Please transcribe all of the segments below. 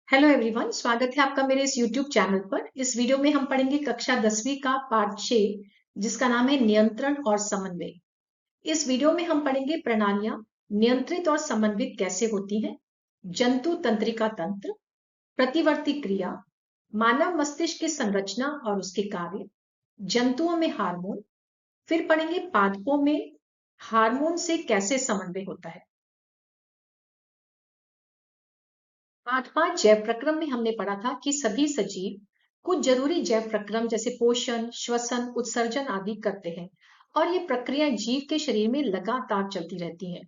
Hello everyone, स्वागत है आपका मेरे इस YouTube चैनल पर। इस वीडियो में हम पढ़ेंगे कक्षा 10वीं का पाठ 6, जिसका नाम है नियंत्रण और समन्वय। इस वीडियो में हम पढ़ेंगे प्रणालियां नियंत्रित और समन्वित कैसे होती हैं, जंतु तंत्रिका तंत्र, प्रतिवर्ती क्रिया, मानव मस्तिष्क की संरचना और उसके कार्य, जंतुओं में हार्मोन। फिर पढ़ेंगे पादपों में हार्मोन से कैसे समन्वय होता है। पाठ 5 जैव प्रक्रम में हमने पढ़ा था कि सभी सजीव कुछ जरूरी जैव प्रक्रम जैसे पोषण, श्वसन, उत्सर्जन आदि करते हैं और ये प्रक्रियाएं जीव के शरीर में लगातार चलती रहती हैं।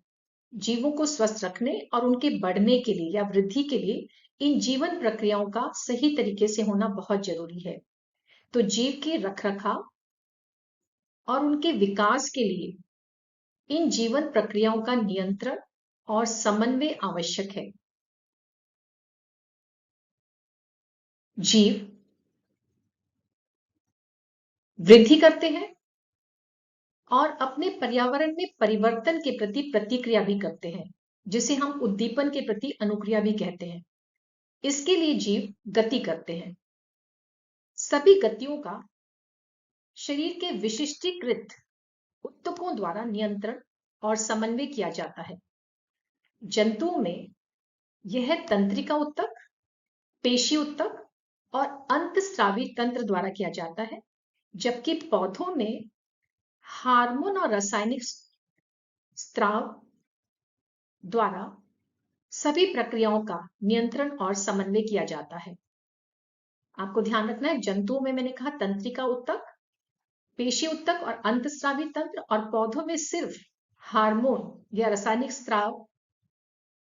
जीवों को स्वस्थ रखने और उनके बढ़ने के लिए या वृद्धि के लिए इन जीवन प्रक्रियाओं का सही तरीके से होना बहुत जरूरी है। तो जीव के रखरखाव और उनके विकास के लिए इन जीवन प्रक्रियाओं का नियंत्रण और समन्वय आवश्यक है। जीव वृद्धि करते हैं और अपने पर्यावरण में परिवर्तन के प्रति प्रतिक्रिया भी करते हैं, जिसे हम उद्दीपन के प्रति अनुक्रिया भी कहते हैं। इसके लिए जीव गति करते हैं। सभी गतियों का शरीर के विशिष्टीकृत ऊतकों द्वारा नियंत्रण और समन्वय किया जाता है। जंतुओं में यह तंत्रिका ऊतक, पेशी ऊतक और अंतस्रावी तंत्र द्वारा किया जाता है, जबकि पौधों में हार्मोन और रासायनिक स्त्राव द्वारा सभी प्रक्रियाओं का नियंत्रण और समन्वय किया जाता है। आपको ध्यान रखना है, जंतुओं में मैंने कहा तंत्रिका ऊतक, पेशी ऊतक और अंतस्रावी तंत्र, और पौधों में सिर्फ हार्मोन या रासायनिक स्त्राव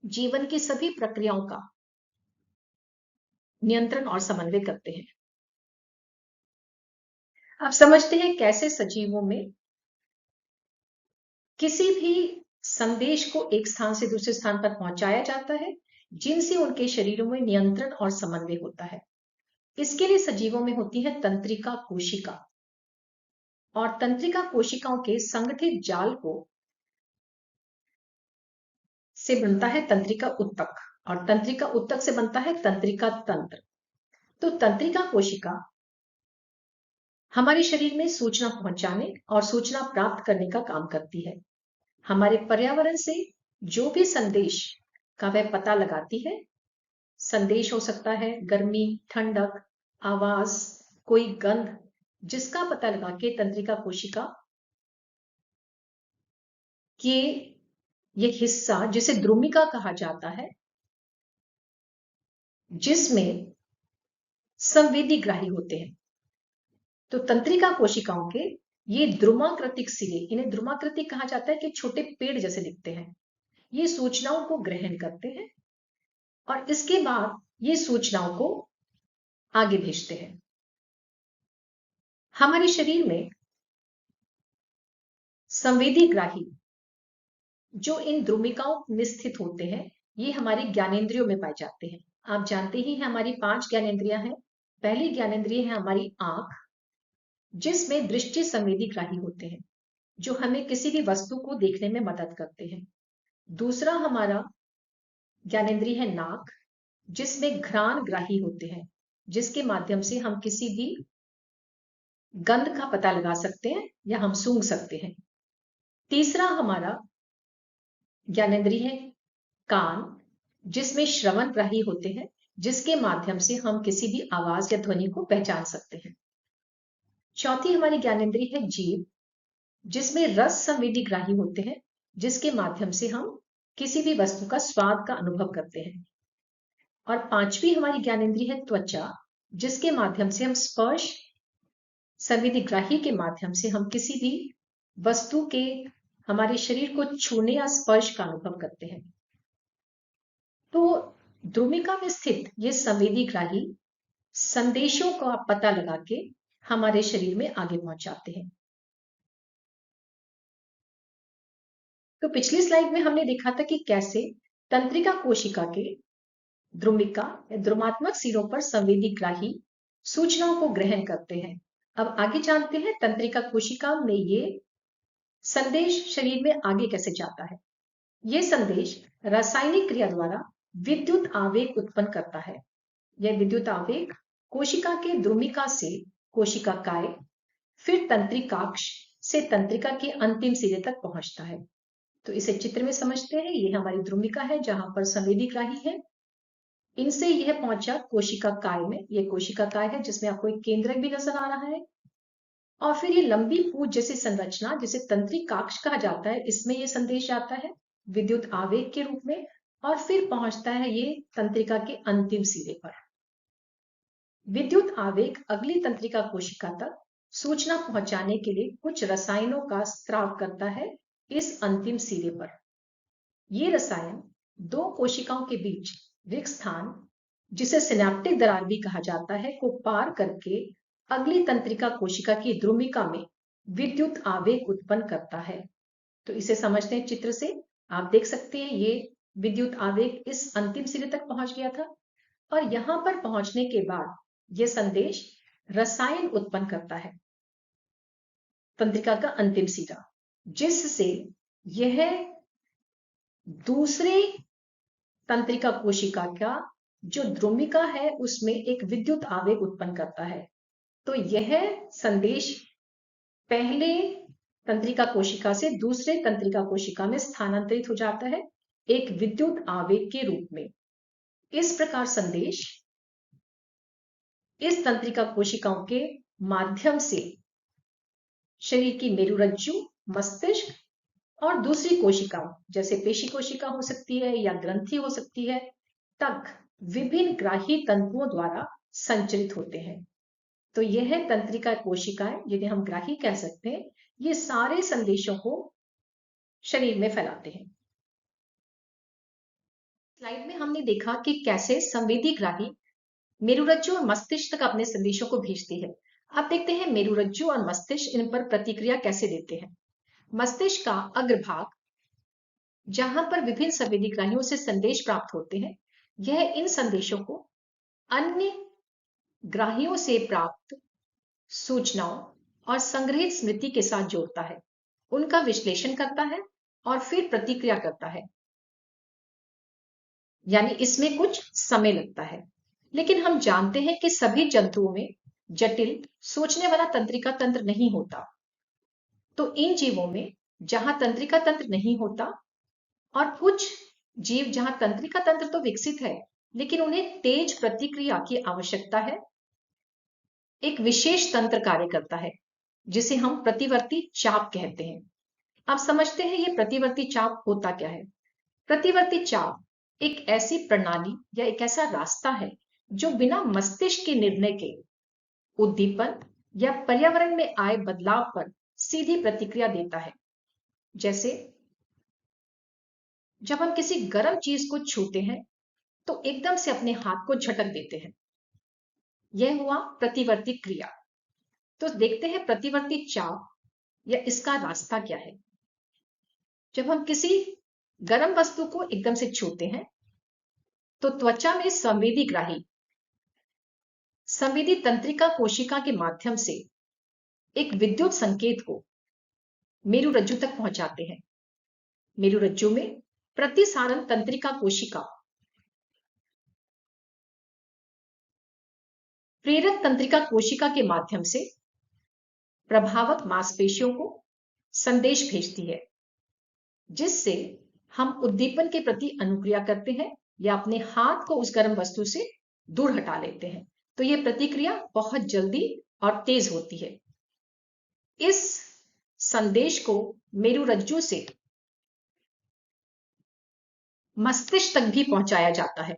जीवन की सभी प्रक्रियाओं का नियंत्रण और समन्वय करते हैं। अब समझते हैं कैसे सजीवों में किसी भी संदेश को एक स्थान से दूसरे स्थान पर पहुंचाया जाता है, जिनसे उनके शरीरों में नियंत्रण और समन्वय होता है। इसके लिए सजीवों में होती है तंत्रिका कोशिका, और तंत्रिका कोशिकाओं के संगठित जाल को से बनता है तंत्रिका ऊतक, और तंत्रिका ऊतक से बनता है तंत्रिका तंत्र। तो तंत्रिका कोशिका हमारे शरीर में सूचना पहुंचाने और सूचना प्राप्त करने का काम करती है। हमारे पर्यावरण से जो भी संदेश का वह पता लगाती है, संदेश हो सकता है गर्मी, ठंडक, आवाज, कोई गंध, जिसका पता लगा के तंत्रिका कोशिका के ये हिस्सा, जिसे द्रुमिका कहा जाता है, जिसमें संवेदीग्राही होते हैं। तो तंत्रिका कोशिकाओं के ये द्रुमाकृतिक सिरे, इन्हें द्रुमाकृतिक कहा जाता है कि छोटे पेड़ जैसे दिखते हैं, ये सूचनाओं को ग्रहण करते हैं और इसके बाद ये सूचनाओं को आगे भेजते हैं। हमारे शरीर में संवेदीग्राही जो इन द्रुमिकाओं में स्थित होते हैं, ये हमारी ज्ञानेंद्रियों में पाए जाते हैं। आप जानते ही हैं हमारी 5 ज्ञानेंद्रियां हैं। पहली ज्ञानेंद्रिय है हमारी आंख, जिसमें दृष्टि संवेदीग्राही होते हैं, जो हमें किसी भी वस्तु को देखने में मदद करते हैं। दूसरा हमारा ज्ञानेंद्रिय है नाक, जिसमें घ्राणग्राही होते हैं, जिसके माध्यम से हम किसी भी गंध का पता लगा सकते हैं या हम सूंघ सकते हैं। तीसरा हमारा ज्ञानेंद्रिय है कान, जिसमें श्रवणग्राही होते हैं, जिसके माध्यम से हम किसी भी आवाज या ध्वनि को पहचान सकते हैं। चौथी हमारी ज्ञानेंद्रिय है जीभ, जिसमें रस संवेदीग्राही होते हैं, जिसके माध्यम से हम किसी भी वस्तु का स्वाद का अनुभव करते हैं। और पांचवी हमारी ज्ञानेंद्रिय है त्वचा, जिसके माध्यम से हम स्पर्श संवेदीग्राही के माध्यम से हम किसी भी वस्तु के हमारे शरीर को छूने या स्पर्श का अनुभव करते हैं। तो द्रुमिका में स्थित ये संवेदीग्राही संदेशों का पता लगा के हमारे शरीर में आगे पहुंचाते हैं। तो पिछली स्लाइड में हमने देखा था कि कैसे तंत्रिका कोशिका के द्रुमिका या द्रुमात्मक सिरों पर संवेदीग्राही सूचनाओं को ग्रहण करते हैं। अब आगे जानते हैं तंत्रिका कोशिका में ये संदेश शरीर में आगे कैसे जाता है। ये संदेश रासायनिक क्रिया द्वारा विद्युत आवेग उत्पन्न करता है, यह विद्युत आवेग कोशिका के द्रुमिका से कोशिका काय, फिर तंत्रिकाक्ष से तंत्रिका के अंतिम सिरे तक पहुंचता है। तो इसे चित्र में समझते हैं। ये हमारी द्रुमिका है जहां पर संवेदी ग्राही है। इनसे यह पहुंचा कोशिका काय में। यह कोशिका काय है जिसमें आपको एक केंद्रक भी नजर आ रहा है। और फिर ये लंबी पूंछ जैसी संरचना जिसे तंत्रिकाक्ष कहा जाता है, इसमें ये संदेश जाता है विद्युत आवेग के रूप में, और फिर पहुंचता है ये तंत्रिका के अंतिम सिरे पर। विद्युत आवेग अगली तंत्रिका कोशिका तक सूचना पहुंचाने के लिए कुछ रसायनों का स्राव करता है इस अंतिम सिरे पर। ये रसायन दो कोशिकाओं के बीच रिक्त स्थान, जिसे सिनेप्टिक दरार भी कहा जाता है, को पार करके अगली तंत्रिका कोशिका की द्रुमिका में विद्युत आवेग उत्पन्न करता है। तो इसे समझते हैं चित्र से। आप देख सकते हैं ये विद्युत आवेग इस अंतिम सिरे तक पहुंच गया था, और यहां पर पहुंचने के बाद यह संदेश रसायन उत्पन्न करता है तंत्रिका का अंतिम सिरा, जिससे यह दूसरे तंत्रिका कोशिका का जो द्रुमिका है उसमें एक विद्युत आवेग उत्पन्न करता है। तो यह संदेश पहले तंत्रिका कोशिका से दूसरे तंत्रिका कोशिका में स्थानांतरित हो जाता है एक विद्युत आवेग के रूप में। इस प्रकार संदेश इस तंत्रिका कोशिकाओं के माध्यम से शरीर की मेरुरज्जु, मस्तिष्क और दूसरी कोशिकाओं जैसे पेशी कोशिका हो सकती है या ग्रंथि हो सकती है तक विभिन्न ग्राही तंतुओं द्वारा संचरित होते हैं। तो यह तंत्रिका कोशिकाएं, जिन्हें हम ग्राही कह सकते हैं, ये सारे संदेशों को शरीर में फैलाते हैं। स्लाइड में हमने देखा कि कैसे संवेदी ग्राही मेरुरज्जु और मस्तिष्क तक अपने संदेशों को भेजती है। अब देखते हैं मेरुरज्जु और मस्तिष्क इन पर प्रतिक्रिया कैसे देते हैं। मस्तिष्क का अग्रभाग, जहां पर विभिन्न संवेदी ग्राहियों से संदेश प्राप्त होते हैं, यह इन संदेशों को अन्य ग्राहियों से प्राप्त सूचनाओं और संग्रहित स्मृति के साथ जोड़ता है, उनका विश्लेषण करता है और फिर प्रतिक्रिया करता है। यानी इसमें कुछ समय लगता है, लेकिन हम जानते हैं कि सभी जंतुओं में जटिल सोचने वाला तंत्रिका तंत्र नहीं होता। तो इन जीवों में जहां तंत्रिका तंत्र नहीं होता और कुछ जीव जहां तंत्रिका तंत्र तो विकसित है लेकिन उन्हें तेज प्रतिक्रिया की आवश्यकता है, एक विशेष तंत्र कार्य करता है जिसे हम प्रतिवर्ती चाप कहते हैं। अब समझते हैं ये प्रतिवर्ती चाप होता क्या है। प्रतिवर्ती चाप एक ऐसी प्रणाली या एक ऐसा रास्ता है जो बिना मस्तिष्क के निर्णय के उद्दीपन या पर्यावरण में आए बदलाव पर सीधी प्रतिक्रिया देता है। जैसे जब हम किसी गर्म चीज को छूते हैं तो एकदम से अपने हाथ को झटक देते हैं, यह हुआ प्रतिवर्ती क्रिया। तो देखते हैं प्रतिवर्ती चाप या इसका रास्ता क्या है। जब हम किसी गर्म वस्तु को एकदम से छूते हैं तो त्वचा में संवेदी तंत्रिका कोशिका के माध्यम से एक विद्युत संकेत को मेरुरज्जु तक पहुंचाते हैं। मेरुरज्जु में प्रतिसारण तंत्रिका कोशिका प्रेरक तंत्रिका कोशिका के माध्यम से प्रभावक मांसपेशियों को संदेश भेजती है, जिससे हम उद्दीपन के प्रति अनुक्रिया करते हैं या अपने हाथ को उस गर्म वस्तु से दूर हटा लेते हैं। तो यह प्रतिक्रिया बहुत जल्दी और तेज होती है। इस संदेश को मेरुरज्जु से मस्तिष्क तक भी पहुंचाया जाता है।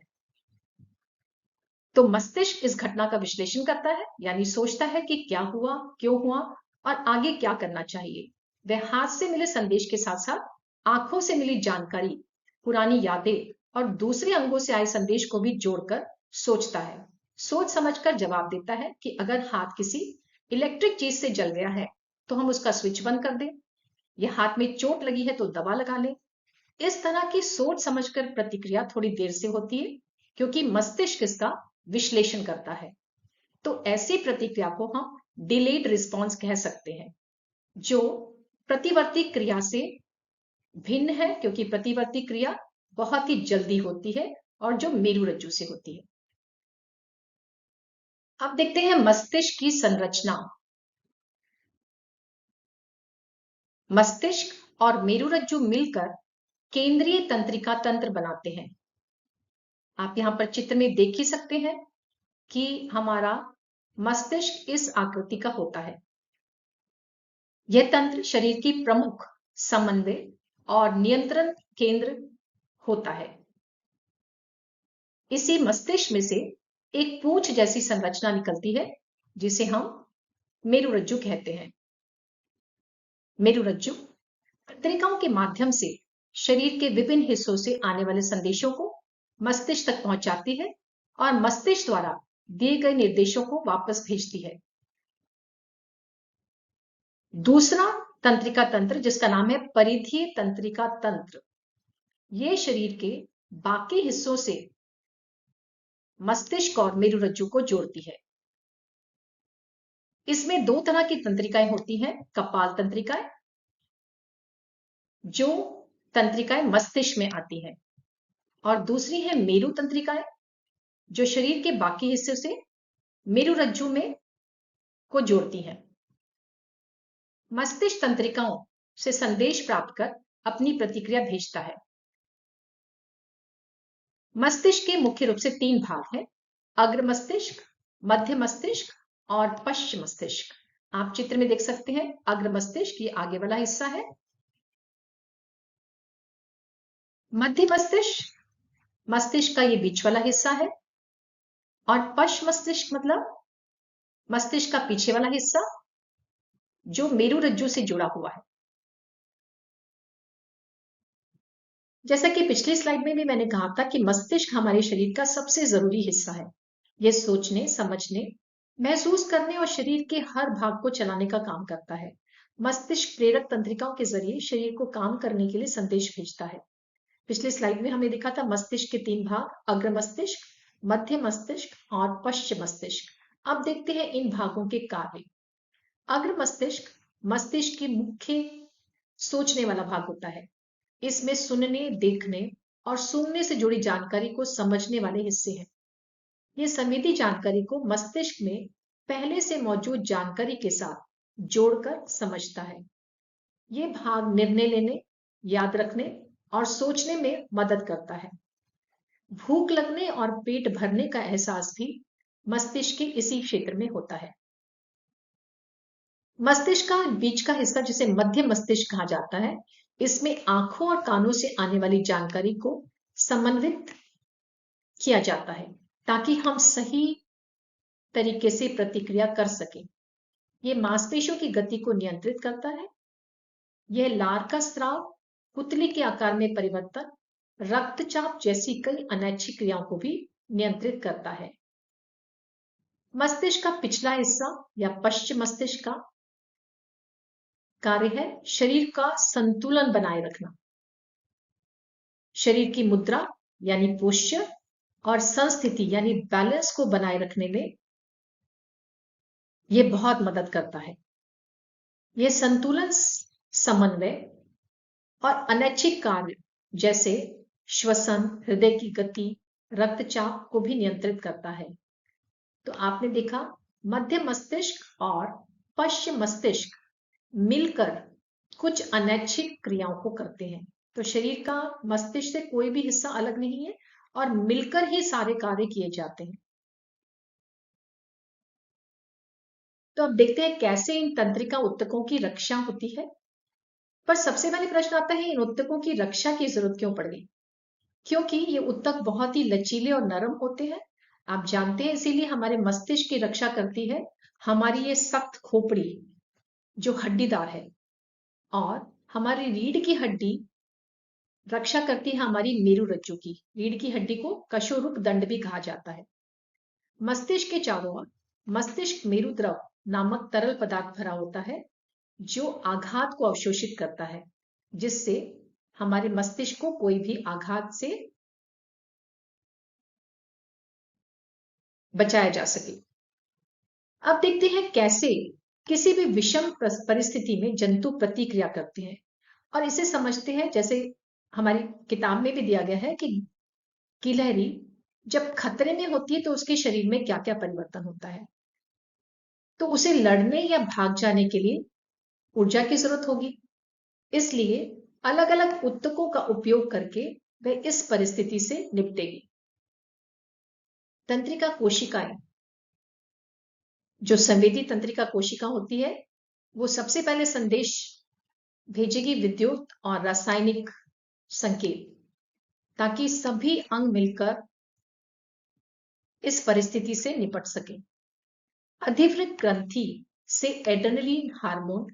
तो मस्तिष्क इस घटना का विश्लेषण करता है, यानी सोचता है कि क्या हुआ, क्यों हुआ और आगे क्या करना चाहिए। वह हाथ से मिले संदेश के साथ साथ आंखों से मिली जानकारी, पुरानी यादें और दूसरे अंगों से आए संदेश को भी जोड़कर सोचता है। सोच समझकर जवाब देता है कि अगर हाथ किसी इलेक्ट्रिक चीज से जल गया है तो हम उसका स्विच बंद कर दें, या हाथ में चोट लगी है तो दवा लगा लें। इस तरह की सोच समझकर प्रतिक्रिया थोड़ी देर से होती है क्योंकि मस्तिष्क इसका विश्लेषण करता है। तो ऐसी प्रतिक्रिया को हम डिलेड रिस्पॉन्स कह सकते हैं, जो प्रतिवर्ती क्रिया से भिन्न है क्योंकि प्रतिवर्ती क्रिया बहुत ही जल्दी होती है और जो मेरुरज्जु से होती है। अब देखते हैं मस्तिष्क की संरचना। मस्तिष्क और मेरुरज्जु मिलकर केंद्रीय तंत्रिका तंत्र बनाते हैं। आप यहाँ पर चित्र में देख ही सकते हैं कि हमारा मस्तिष्क इस आकृति का होता है। यह तंत्र शरीर की प्रमुख समन्वय और नियंत्रण केंद्र होता है। इसी मस्तिष्क में से एक पूंछ जैसी संरचना निकलती है जिसे हम मेरुरज्जु कहते हैं। मेरुरज्जु तंत्रिकाओं के माध्यम से शरीर के विभिन्न हिस्सों से आने वाले संदेशों को मस्तिष्क तक पहुंचाती है और मस्तिष्क द्वारा दिए गए निर्देशों को वापस भेजती है। दूसरा तंत्रिका तंत्र जिसका नाम है परिधीय तंत्रिका तंत्र, यह शरीर के बाकी हिस्सों से मस्तिष्क और मेरुरज्जु को जोड़ती है। इसमें दो तरह की तंत्रिकाएं होती हैं, कपाल तंत्रिकाएं जो तंत्रिकाएं मस्तिष्क में आती हैं और दूसरी है मेरु तंत्रिकाएं जो शरीर के बाकी हिस्से से मेरुरज्जु में को जोड़ती हैं। मस्तिष्क तंत्रिकाओं से संदेश प्राप्त कर अपनी प्रतिक्रिया भेजता है। मस्तिष्क के मुख्य रूप से तीन भाग हैं, अग्र मस्तिष्क, मध्य मस्तिष्क और पश्च मस्तिष्क। आप चित्र में देख सकते हैं अग्र मस्तिष्क ये आगे वाला हिस्सा है, मध्य मस्तिष्क मस्तिष्क का ये बीच वाला हिस्सा है और पश्च मस्तिष्क मतलब मस्तिष्क का पीछे वाला हिस्सा जो मेरुरज्जु से जुड़ा हुआ है। जैसा कि पिछली स्लाइड में भी मैंने कहा था कि मस्तिष्क हमारे शरीर का सबसे जरूरी हिस्सा है। यह सोचने, समझने, महसूस करने और शरीर के हर भाग को चलाने का काम करता है। मस्तिष्क प्रेरक तंत्रिकाओं के जरिए शरीर को काम करने के लिए संदेश भेजता है। पिछली स्लाइड में हमने देखा था मस्तिष्क के तीन भाग, अग्र मस्तिष्क, मध्य मस्तिष्क और पश्च मस्तिष्क। अब देखते हैं इन भागों के कार्य। अग्र मस्तिष्क मस्तिष्क की मुख्य सोचने वाला भाग होता है। इसमें सुनने, देखने और सूंघने से जुड़ी जानकारी को समझने वाले हिस्से हैं। ये संवेदी जानकारी को मस्तिष्क में पहले से मौजूद जानकारी के साथ जोड़कर समझता है। ये भाग निर्णय लेने, याद रखने और सोचने में मदद करता है। भूख लगने और पेट भरने का एहसास भी मस्तिष्क के इसी क्षेत्र में होता है। मस्तिष्क का बीच का हिस्सा जिसे मध्य मस्तिष्क कहा जाता है, इसमें आंखों और कानों से आने वाली जानकारी को समन्वित किया जाता है ताकि हम सही तरीके से प्रतिक्रिया कर सकें। यह मांसपेशियों की गति को नियंत्रित करता है। यह लार का स्राव, पुतली के आकार में परिवर्तन, रक्तचाप जैसी कई अनैच्छिक क्रियाओं को भी नियंत्रित करता है। मस्तिष्क का पिछला हिस्सा या पश्च मस्तिष्क का कार्य है शरीर का संतुलन बनाए रखना, शरीर की मुद्रा यानी पोस्चर और संस्थिति यानी बैलेंस को बनाए रखने में यह बहुत मदद करता है। यह संतुलन, समन्वय और अनैच्छिक कार्य जैसे श्वसन, हृदय की गति, रक्तचाप को भी नियंत्रित करता है। तो आपने देखा मध्य मस्तिष्क और पश्चिम मस्तिष्क मिलकर कुछ अनैच्छिक क्रियाओं को करते हैं। तो शरीर का मस्तिष्क से कोई भी हिस्सा अलग नहीं है और मिलकर ही सारे कार्य किए जाते हैं। तो अब देखते हैं कैसे इन तंत्रिका ऊतकों की रक्षा होती है। पर सबसे पहले प्रश्न आता है इन ऊतकों की रक्षा की जरूरत क्यों पड़ गई? क्योंकि ये ऊतक बहुत ही लचीले और नरम होते हैं। आप जानते हैं इसीलिए हमारे मस्तिष्क की रक्षा करती है हमारी ये सख्त खोपड़ी जो हड्डीदार है, और हमारी रीढ़ की हड्डी रक्षा करती है हमारी मेरुरज्जु की। रीढ़ की हड्डी को कशोरुक दंड भी कहा जाता है। मस्तिष्क के चारों ओर मस्तिष्क मेरुद्रव नामक तरल पदार्थ भरा होता है जो आघात को अवशोषित करता है, जिससे हमारे मस्तिष्क को कोई भी आघात से बचाया जा सके। अब देखते हैं कैसे किसी भी विषम परिस्थिति में जंतु प्रतिक्रिया करते हैं, और इसे समझते हैं जैसे हमारी किताब में भी दिया गया है कि गिलहरी जब खतरे में होती है तो उसके शरीर में क्या क्या परिवर्तन होता है, तो उसे लड़ने या भाग जाने के लिए ऊर्जा की जरूरत होगी। इसलिए अलग अलग ऊतकों का उपयोग करके वह इस परिस्थिति से निपटेगी। तंत्रिका कोशिकाएं, जो संवेदी तंत्रिका कोशिका होती है, वो सबसे पहले संदेश भेजेगी विद्युत और रासायनिक संकेत, ताकि सभी अंग मिलकर इस परिस्थिति से निपट सके। अधिवृक्क ग्रंथि से एड्रेनलिन हार्मोन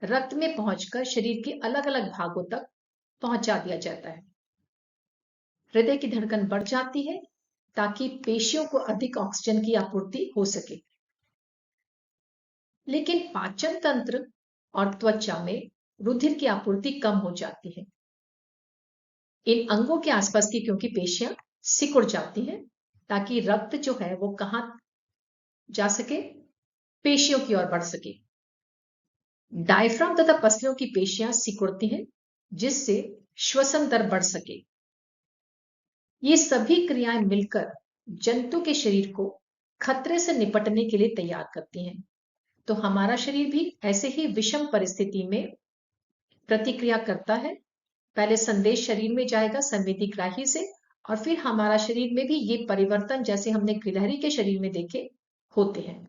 रक्त में पहुंचकर शरीर के अलग अलग भागों तक पहुंचा दिया जाता है। हृदय की धड़कन बढ़ जाती है ताकि पेशियों को अधिक ऑक्सीजन की आपूर्ति हो सके। लेकिन पाचन तंत्र और त्वचा में रुधिर की आपूर्ति कम हो जाती है। इन अंगों के आसपास की क्योंकि पेशियां सिकुड़ जाती हैं, ताकि रक्त जो है वो कहां जा सके, पेशियों की ओर बढ़ सके। डायफ्राम तथा पसलियों की पेशियां सिकुड़ती हैं, जिससे श्वसन दर बढ़ सके। ये सभी क्रियाएं मिलकर जंतु के शरीर को खतरे से निपटने के लिए तैयार करती हैं। तो हमारा शरीर भी ऐसे ही विषम परिस्थिति में प्रतिक्रिया करता है। पहले संदेश शरीर में जाएगा संवेदी ग्राही से, और फिर हमारा शरीर में भी ये परिवर्तन, जैसे हमने गिलहरी के शरीर में देखे, होते हैं।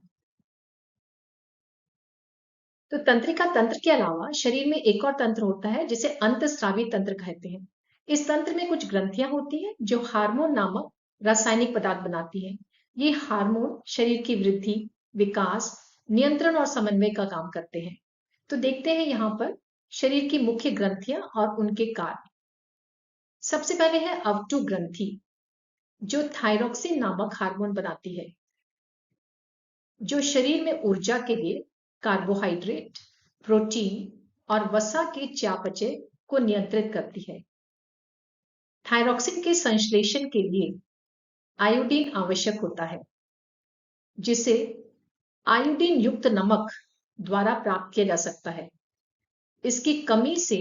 तो तंत्रिका तंत्र के अलावा शरीर में एक और तंत्र होता है जिसे अंतस्रावी तंत्र कहते हैं। इस तंत्र में कुछ ग्रंथियां होती हैं जो हार्मोन नामक रासायनिक पदार्थ बनाती हैं। ये हार्मोन शरीर की वृद्धि, विकास, नियंत्रण और समन्वय का काम करते हैं। तो देखते हैं यहां पर शरीर की मुख्य ग्रंथियां और उनके कार्य। सबसे पहले है अवटु ग्रंथि, जो थायरोक्सिन नामक हार्मोन बनाती है, जो शरीर में ऊर्जा के लिए कार्बोहाइड्रेट, प्रोटीन और वसा के चयापचय को नियंत्रित करती है। थायरोक्सिन के संश्लेषण के लिए आयोडीन आवश्यक होता है, जिसे आयोडीन युक्त नमक द्वारा प्राप्त किया जा सकता है। इसकी कमी से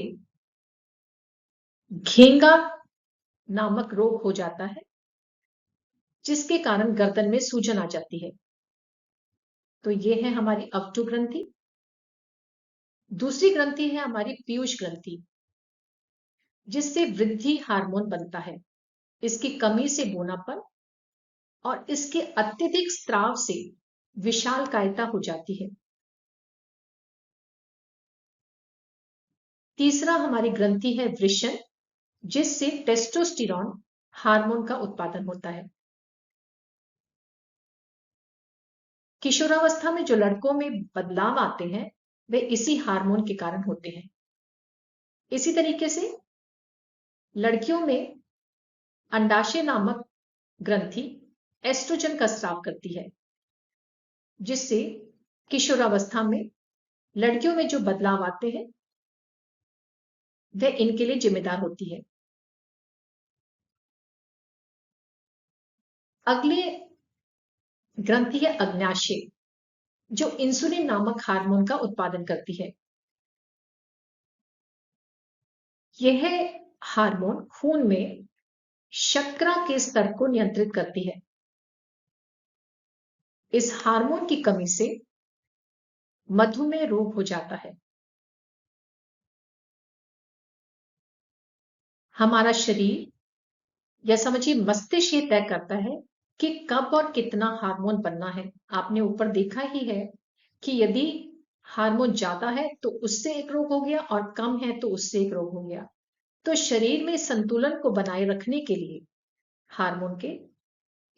घेंगा नामक रोग हो जाता है, जिसके कारण गर्दन में सूजन आ जाती है। तो ये है हमारी अवटु ग्रंथि। दूसरी ग्रंथि है हमारी पीयूष ग्रंथि, जिससे वृद्धि हार्मोन बनता है। इसकी कमी से बौनापन और इसके अत्यधिक स्त्राव से विशालकायता हो जाती है। तीसरा हमारी ग्रंथि है वृषण, जिससे टेस्टोस्टेरोन हार्मोन का उत्पादन होता है। किशोरावस्था में जो लड़कों में बदलाव आते हैं, वे इसी हार्मोन के कारण होते हैं। इसी तरीके से लड़कियों में अंडाशय नामक ग्रंथि एस्ट्रोजन का स्राव करती है, जिससे किशोरावस्था में लड़कियों में जो बदलाव आते हैं वह इनके लिए जिम्मेदार होती है। अगले ग्रंथि है अग्न्याशय, जो इंसुलिन नामक हार्मोन का उत्पादन करती है। यह हार्मोन खून में शर्करा के स्तर को नियंत्रित करती है। इस हार्मोन की कमी से मधुमेह रोग हो जाता है। हमारा शरीर या समझिए मस्तिष्क ये तय करता है कि कब और कितना हार्मोन बनना है। आपने ऊपर देखा ही है कि यदि हार्मोन ज्यादा है तो उससे एक रोग हो गया, और कम है तो उससे एक रोग हो गया। तो शरीर में संतुलन को बनाए रखने के लिए हार्मोन के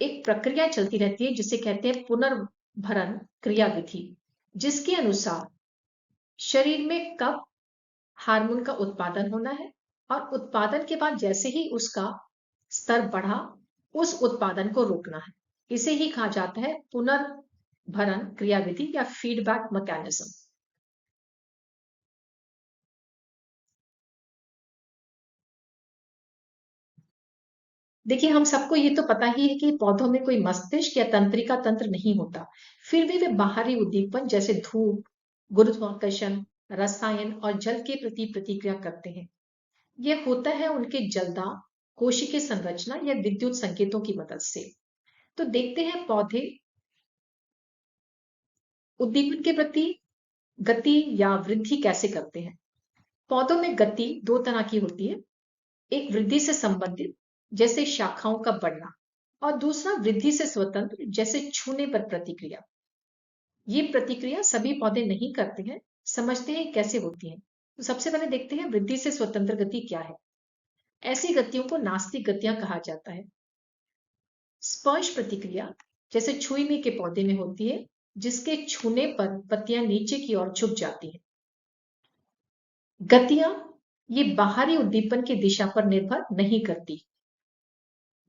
एक प्रक्रिया चलती रहती है, जिसे कहते हैं पुनर्भरण क्रिया विधि, जिसके अनुसार शरीर में कब हार्मोन का उत्पादन होना है, और उत्पादन के बाद जैसे ही उसका स्तर बढ़ा, उस उत्पादन को रोकना है। इसे ही कहा जाता है पुनर्भरण क्रियाविधि या फीडबैक मैकेनिज्म। देखिए, हम सबको ये तो पता ही है कि पौधों में कोई मस्तिष्क या तंत्रिका तंत्र नहीं होता, फिर भी वे बाहरी उद्दीपन जैसे धूप, गुरुत्वाकर्षण, रसायन और जल के प्रति प्रतिक्रिया करते हैं। यह होता है उनके जलदा कोशिकीय संरचना या विद्युत संकेतों की मदद से। तो देखते हैं पौधे उद्दीपन के प्रति गति या वृद्धि कैसे करते हैं। पौधों में गति दो तरह की होती है, एक वृद्धि से संबंधित जैसे शाखाओं का बढ़ना, और दूसरा वृद्धि से स्वतंत्र जैसे छूने पर प्रतिक्रिया। ये प्रतिक्रिया सभी पौधे नहीं करते हैं, समझते हैं कैसे होती है। तो सबसे पहले देखते हैं वृद्धि से स्वतंत्र गति क्या है। ऐसी गतियों को नास्तिक गतियां कहा जाता है। स्पर्श प्रतिक्रिया जैसे छुईमे के पौधे में होती है, जिसके छूने पर पत्तियां नीचे की ओर झुक जाती हैं। गतियां ये बाहरी उद्दीपन की दिशा पर निर्भर नहीं करती।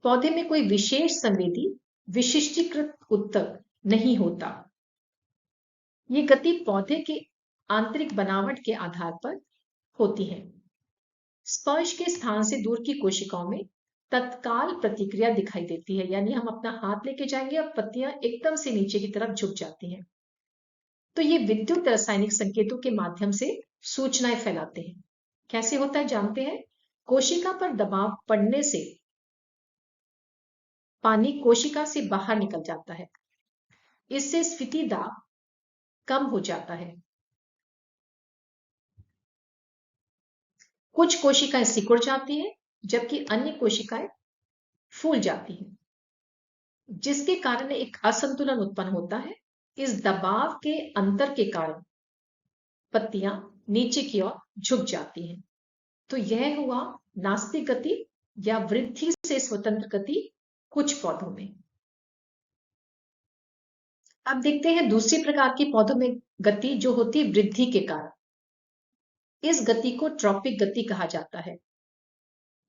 पौधे में कोई विशेष संवेदी विशिष्टीकृत उत्तर नहीं होता। ये गति पौधे के आंतरिक बनावट के आधार पर होती है। स्पर्श के स्थान से दूर की कोशिकाओं में तत्काल प्रतिक्रिया दिखाई देती है, यानी हम अपना हाथ लेके जाएंगे और पत्तियां एकदम से नीचे की तरफ झुक जाती हैं। तो ये विद्युत रासायनिक संकेतों के माध्यम से सूचनाएं फैलाते हैं। कैसे होता है जानते हैं। कोशिका पर दबाव पड़ने से पानी कोशिका से बाहर निकल जाता है। इससे स्फीति दाब कम हो जाता है। कुछ कोशिकाएं सिकुड़ जाती हैं, जबकि अन्य कोशिकाएं फूल जाती हैं, जिसके कारण एक असंतुलन उत्पन्न होता है। इस दबाव के अंतर के कारण पत्तियां नीचे की ओर झुक जाती हैं। तो यह हुआ नास्तिक गति या वृद्धि से स्वतंत्र गति कुछ पौधों में। अब देखते हैं दूसरी प्रकार की पौधों में गति जो होती है वृद्धि के कारण। इस गति को ट्रॉपिक गति कहा जाता है।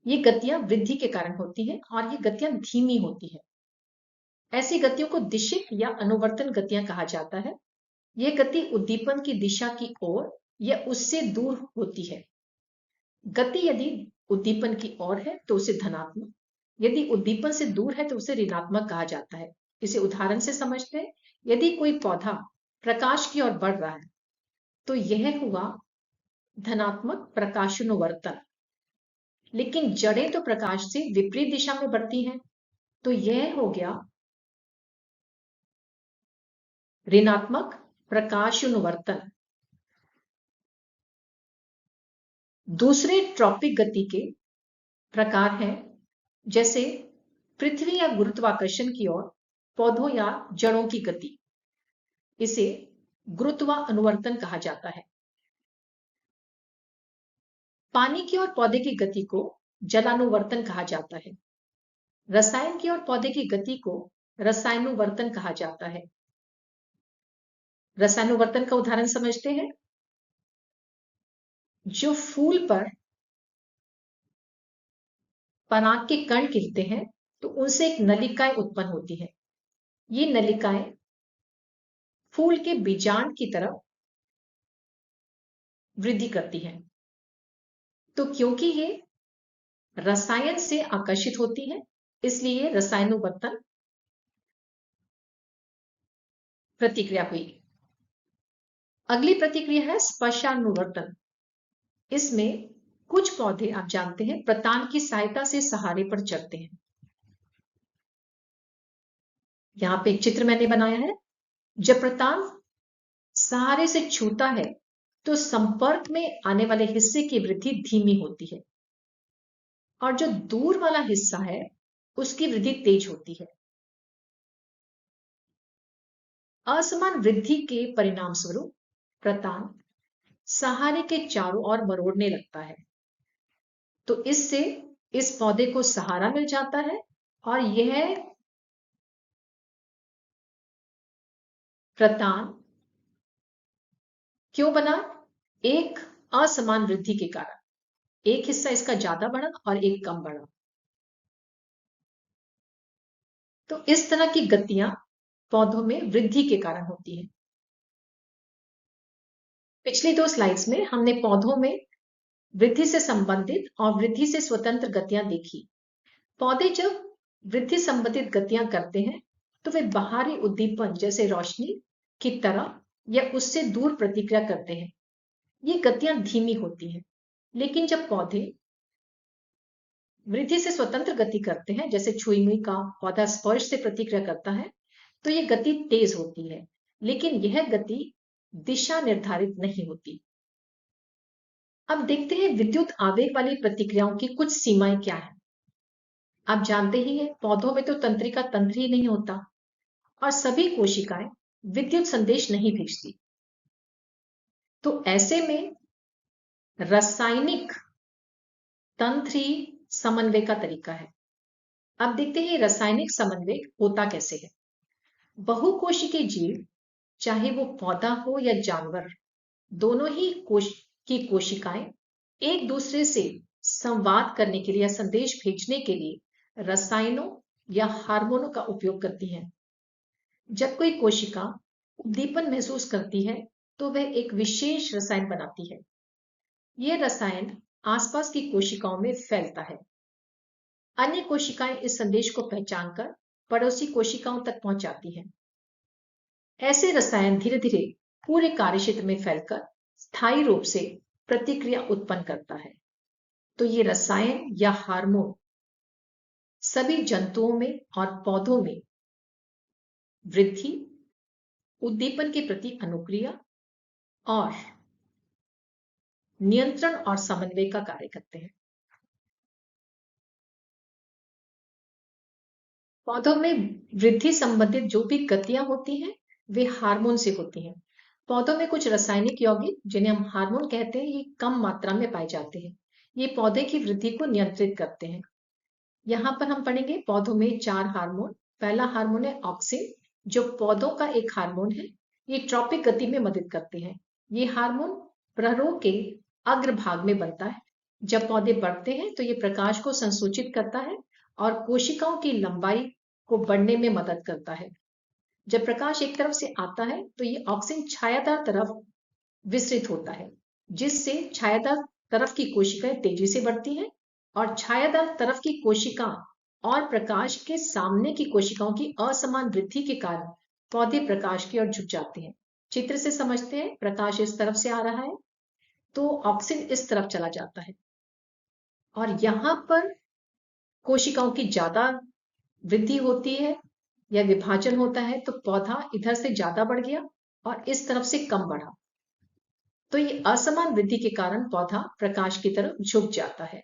ये गतियां वृद्धि के कारण होती हैं और ये गतियां धीमी होती है। ऐसी गतियों को दिशिक या अनुवर्तन गतियां कहा जाता है। यह गति उद्दीपन की दिशा की ओर या उससे दूर होती है। गति यदि उद्दीपन की ओर है तो उसे धनात्मक, यदि उद्दीपन से दूर है तो उसे ऋणात्मक कहा जाता है। इसे उदाहरण से समझते हैं। यदि कोई पौधा प्रकाश की ओर बढ़ रहा है तो यह हुआ धनात्मक प्रकाशानुवर्तन, लेकिन जड़ें तो प्रकाश से विपरीत दिशा में बढ़ती हैं, तो यह हो गया ऋणात्मक प्रकाशानुवर्तन। दूसरे ट्रॉपिक गति के प्रकार हैं जैसे पृथ्वी या गुरुत्वाकर्षण की ओर पौधों या जड़ों की गति। इसे गुरुत्वानुवर्तन कहा जाता है। पानी की ओर पौधे की गति को जलानुवर्तन कहा जाता है। रसायन की ओर पौधे की गति को रसायनुवर्तन कहा जाता है। रसायनुवर्तन का उदाहरण समझते हैं। जो फूल पर पराग के कण गिरते हैं तो उनसे एक नलिकाएं उत्पन्न होती है। ये नलिकाएं फूल के बीजांड की तरफ वृद्धि करती हैं। तो क्योंकि ये रसायन से आकर्षित होती है, इसलिए रसायनुवर्तन प्रतिक्रिया हुई। अगली प्रतिक्रिया है स्पर्शानुवर्तन। इसमें कुछ पौधे आप जानते हैं प्रतान की सहायता से सहारे पर चलते हैं। यहां पे एक चित्र मैंने बनाया है। जब प्रतान सहारे से छूता है तो संपर्क में आने वाले हिस्से की वृद्धि धीमी होती है और जो दूर वाला हिस्सा है उसकी वृद्धि तेज होती है। असमान वृद्धि के परिणाम स्वरूप प्रतान सहारे के चारों ओर मरोड़ने लगता है। तो इससे इस पौधे को सहारा मिल जाता है और यह प्रतान क्यों बना? एक असमान वृद्धि के कारण। एक हिस्सा इसका ज्यादा बढ़ा और एक कम बढ़ा। तो इस तरह की गतियां पौधों में वृद्धि के कारण होती है। पिछली दो स्लाइड्स में हमने पौधों में वृद्धि से संबंधित और वृद्धि से स्वतंत्र गतियां देखी। पौधे जब वृद्धि संबंधित गतियां करते हैं तो वे बाहरी उद्दीपन जैसे रोशनी की तरह या उससे दूर प्रतिक्रिया करते हैं। ये गतियां धीमी होती हैं, लेकिन जब पौधे वृद्धि से स्वतंत्र गति करते हैं, जैसे छुई-मुई का पौधा स्पर्श से प्रतिक्रिया करता है, तो ये गति तेज होती है, लेकिन यह गति दिशा निर्धारित नहीं होती। अब देखते हैं विद्युत आवेग वाली प्रतिक्रियाओं की कुछ सीमाएं क्या है। आप जानते ही हैं पौधों में तो तंत्रिका तंत्र ही नहीं होता और सभी कोशिकाएं विद्युत संदेश नहीं भेजती। तो ऐसे में रासायनिक तंत्र ही समन्वय का तरीका है। अब देखते हैं रासायनिक समन्वय होता कैसे है। बहुकोशिकीय जीव, चाहे वो पौधा हो या जानवर, दोनों ही कोशिकाएं एक दूसरे से संवाद करने के लिए या संदेश भेजने के लिए रसायनों या हार्मोनों का उपयोग करती हैं। जब कोई कोशिका उद्दीपन महसूस करती है तो वह एक विशेष रसायन बनाती है। यह रसायन आसपास की कोशिकाओं में फैलता है। अन्य कोशिकाएं इस संदेश को पहचानकर पड़ोसी कोशिकाओं तक पहुंचाती हैं। ऐसे रसायन धीरे धीरे पूरे कार्यक्षेत्र में फैलकर स्थायी रूप से प्रतिक्रिया उत्पन्न करता है। तो ये रसायन या हार्मोन सभी जंतुओं में और पौधों में वृद्धि, उद्दीपन के प्रति अनुक्रिया और नियंत्रण और समन्वय का कार्य करते हैं। पौधों में वृद्धि संबंधित जो भी गतियां होती हैं वे हार्मोन से होती हैं। पौधों में कुछ रासायनिक यौगिक जिन्हें हम हार्मोन कहते हैं, ये कम मात्रा में पाए जाते हैं। ये पौधे की वृद्धि को नियंत्रित करते हैं। यहाँ पर हम पढ़ेंगे पौधों में 4 हार्मोन। पहला हार्मोन है ऑक्सिन, जो पौधों का एक हार्मोन है। ये ट्रॉपिक गति में मदद करते हैं। ये हार्मोन प्ररोह के अग्रभाग में बनता है। जब पौधे बढ़ते हैं तो ये प्रकाश को संसूचित करता है और कोशिकाओं की लंबाई को बढ़ने में मदद करता है। जब प्रकाश एक तरफ से आता है तो ये ऑक्सिन छायादार तरफ विसरित होता है, जिससे छायादार तरफ की कोशिकाएं तेजी से बढ़ती हैं और छायादार तरफ की कोशिका और प्रकाश के सामने की कोशिकाओं की असमान वृद्धि के कारण पौधे प्रकाश की ओर झुक जाते हैं। चित्र से समझते हैं, प्रकाश इस तरफ से आ रहा है तो ऑक्सिन इस तरफ चला जाता है और यहां पर कोशिकाओं की ज्यादा वृद्धि होती है या विभाजन होता है, तो पौधा इधर से ज्यादा बढ़ गया और इस तरफ से कम बढ़ा। तो ये असमान वृद्धि के कारण पौधा प्रकाश की तरफ झुक जाता है।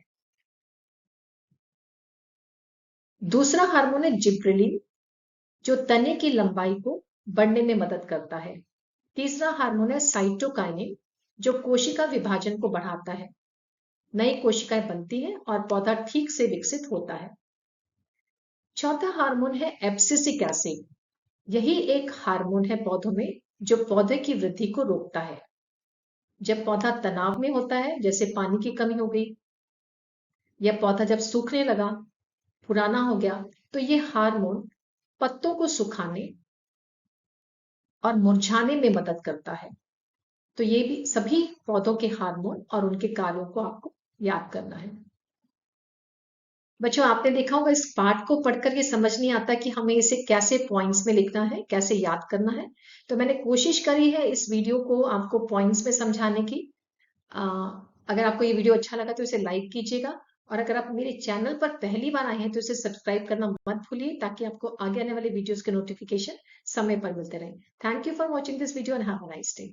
दूसरा हार्मोन है जिब्रेलिन, जो तने की लंबाई को बढ़ने में मदद करता है। तीसरा हार्मोन है साइटोकाइनिन, जो कोशिका विभाजन को बढ़ाता है। नई कोशिकाएं बनती हैं और पौधा ठीक से विकसित होता है। चौथा हार्मोन है एब्सिसिक एसिड। यही एक हार्मोन है पौधों में जो पौधे की वृद्धि को रोकता है। जब पौधा तनाव में होता है, जैसे पानी की कमी हो गई या पौधा जब सूखने लगा, पुराना हो गया, तो ये हार्मोन पत्तों को सुखाने और मुरझाने में मदद करता है। तो ये भी सभी पौधों के हार्मोन और उनके कार्यों को आपको याद करना है। बच्चों, आपने देखा होगा इस पाठ को पढ़कर ये समझ नहीं आता कि हमें इसे कैसे पॉइंट्स में लिखना है, कैसे याद करना है। तो मैंने कोशिश करी है इस वीडियो को आपको पॉइंट्स में समझाने की। अगर आपको ये वीडियो अच्छा लगा तो इसे लाइक कीजिएगा और अगर आप मेरे चैनल पर पहली बार आए हैं तो इसे सब्सक्राइब करना मत भूलिए, ताकि आपको आगे आने वाले वीडियोस के नोटिफिकेशन समय पर मिलते रहे। Thank you for watching this video and have a nice day.